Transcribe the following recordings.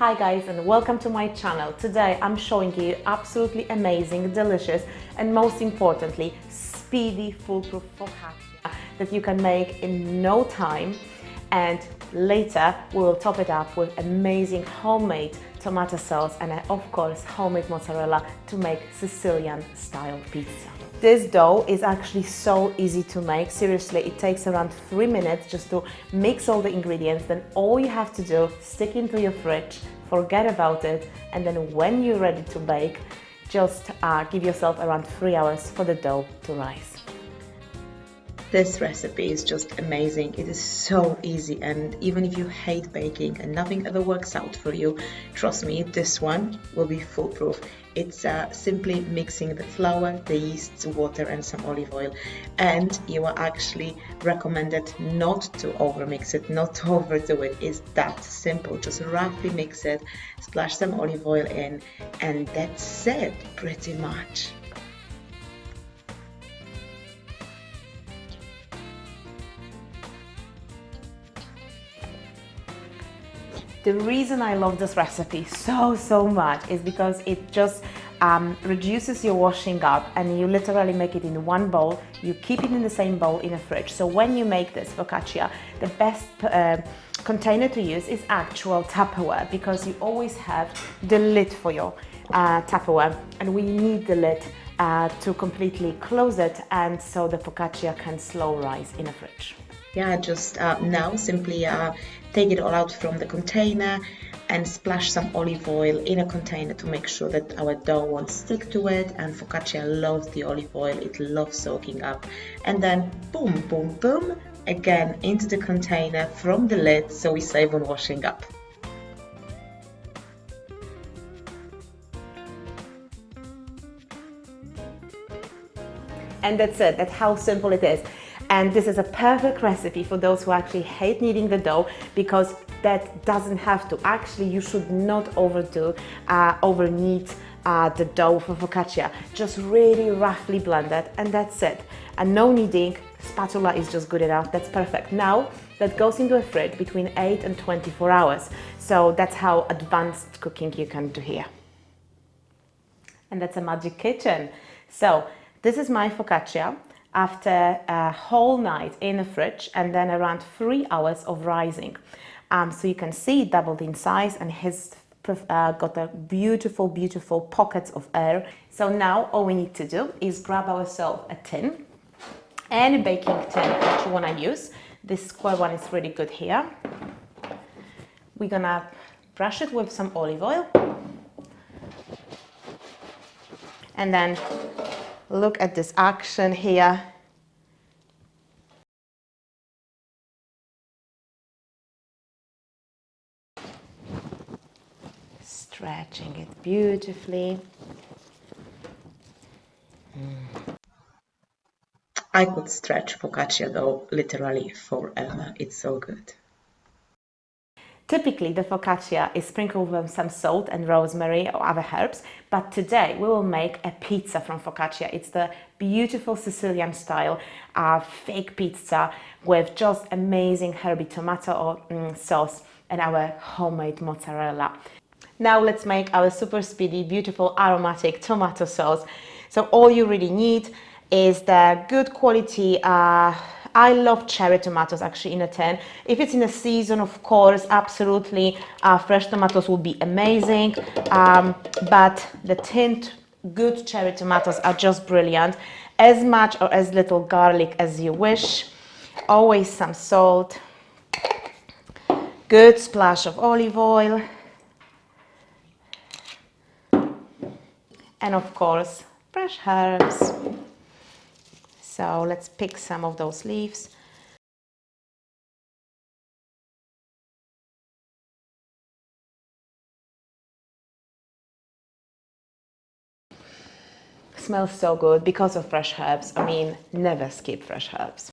Hi guys, and welcome to my channel. Today I'm showing you absolutely amazing, delicious and most importantly speedy foolproof focaccia that you can make in no time, and later we will top it up with amazing homemade tomato sauce and of course homemade mozzarella to make Sicilian style pizza. This dough is actually so easy to make. Seriously, it takes around 3 minutes just to mix all the ingredients. Then all you have to do, stick into your fridge, forget about it, and then when you're ready to bake, just give yourself around 3 hours for the dough to rise. This recipe is just amazing. It is so easy, and even if you hate baking and nothing ever works out for you, trust me, this one will be foolproof. It's simply mixing the flour, the yeast, water and some olive oil, and you are actually recommended not to overmix it, not to overdo it. It's that simple. Just roughly mix it, splash some olive oil in, and that's it pretty much. The reason I love this recipe so much is because it just reduces your washing up, and you literally make it in one bowl. You keep it in the same bowl in a fridge. So when you make this focaccia, the best container to use is actual Tupperware, because you always have the lid for your Tupperware, and we need the lid to completely close it, and so the focaccia can slow rise in a fridge. Yeah, just now simply take it all out from the container and splash some olive oil in a container to make sure that our dough won't stick to it. And focaccia loves the olive oil, it loves soaking up. And then boom, boom, boom, again into the container from the lid, so we save on washing up. And that's it, that's how simple it is. And this is a perfect recipe for those who actually hate kneading the dough, because that doesn't have to. Actually, you should not over knead the dough for focaccia. Just really roughly blend it, and that's it. And no kneading, spatula is just good enough. That's perfect. Now that goes into a fridge between 8 and 24 hours. So that's how advanced cooking you can do here. And that's a magic kitchen. So this is my focaccia after a whole night in the fridge and then around 3 hours of rising. So you can see it doubled in size, and has got a beautiful pockets of air. So now all we need to do is grab ourselves a tin, any baking tin that you want to use. This square one is really good here. We're gonna brush it with some olive oil, and then look at this action here. Stretching it beautifully. I could stretch focaccia dough literally forever. It's so good. Typically, the focaccia is sprinkled with some salt and rosemary or other herbs, but today we will make a pizza from focaccia. It's the beautiful Sicilian style fake pizza with just amazing herby tomato sauce and our homemade mozzarella. Now let's make our super speedy, beautiful aromatic tomato sauce. So all you really need is the good quality I love cherry tomatoes actually in a tin. If it's in a season, of course, absolutely, fresh tomatoes would be amazing. But the tinned good cherry tomatoes are just brilliant. As much or as little garlic as you wish. Always some salt. Good splash of olive oil. And of course, fresh herbs. So let's pick some of those leaves. Smells so good because of fresh herbs. I mean, never skip fresh herbs.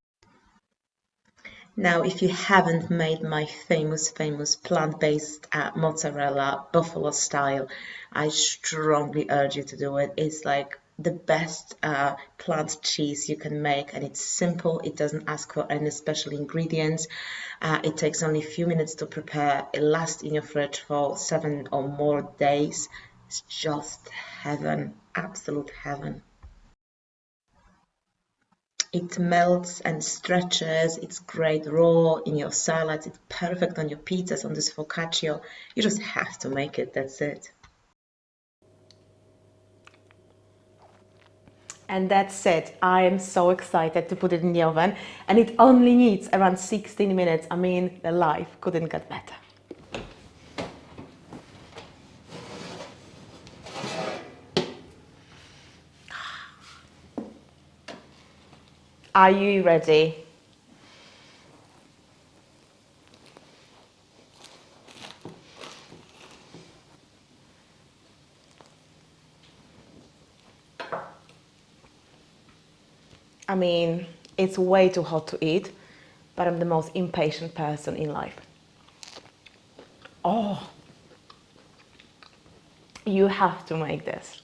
Now, if you haven't made my famous plant-based mozzarella buffalo style, I strongly urge you to do it. It's like the best plant cheese you can make, and it's simple. It doesn't ask for any special ingredients. It takes only a few minutes to prepare. It lasts in your fridge for 7 or more days. It's just heaven, absolute heaven. It melts and stretches. It's great raw in your salads. It's perfect on your pizzas, on this focaccia. You just have to make it, that's it. And that's it. I am so excited to put it in the oven, and it only needs around 16 minutes. I mean, the life couldn't get better. Are you ready? I mean, it's way too hot to eat, but I'm the most impatient person in life. Oh, you have to make this.